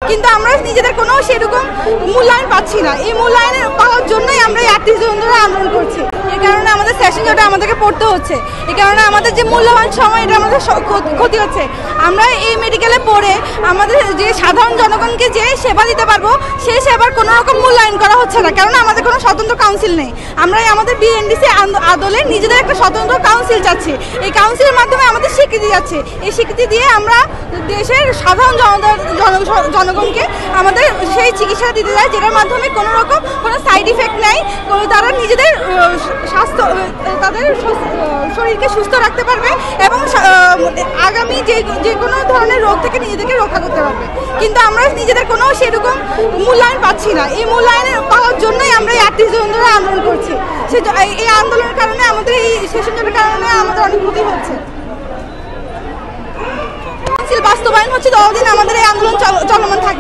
কিন্তু আমরা নিজেদের কোনো সেরকম মূল্যায়ন পাচ্ছি না। এই মূল্যায়ন পাওয়ার জন্যই আমরা এই 38 জন ধরে আন্দোলন করছি। এই কারণে আমাদের সেশন জটে আমাদেরকে পড়তে হচ্ছে, এই কারণে আমাদের যে মূল্যবান সময় এটা আমাদের ক্ষতি হচ্ছে। আমরা এই মেডিকেলে পড়ে আমাদের যে সাধারণ জনগণকে যে সেবা দিতে পারবো সেই সেবার কোনো রকম মূল্যায়ন করা হচ্ছে না, কারণ আমাদের কোনো স্বতন্ত্র কাউন্সিল নেই। আমরা আমাদের বিএনডিসি আদলে নিজেদের একটা স্বতন্ত্র কাউন্সিল চাচ্ছি। এই কাউন্সিলের মাধ্যমে আমাদের স্বীকৃতি যাচ্ছে, এই স্বীকৃতি দিয়ে আমরা দেশের সাধারণ জনগণকে আমাদের সেই চিকিৎসা দিতে যায় যেটার মাধ্যমে কোনো রকম কোনো সাইড ইফেক্ট নেই। তারা নিজেদের স্বাস্থ্য তাদের শরীরকে সুস্থ রাখতে পারবে এবং আগামী যে কোনো ধরনের রোগ থেকে নিজেদেরকে রক্ষা করতে পারবে। কিন্তু আমরা নিজেদের কোনো সেরকম মূল্যায়ন পাচ্ছি না। এই মূল্যায়ন পাওয়ার জন্যই আমরা এই 38 জন ধরে আন্দোলন করছি। এই আন্দোলনের কারণে আমাদের এই সেশনের কারণে আমাদের অনেক ক্ষতি হচ্ছে। বাস্তবায়ন হচ্ছে ততদিন আমাদের এই আন্দোলন চলমান থাকে।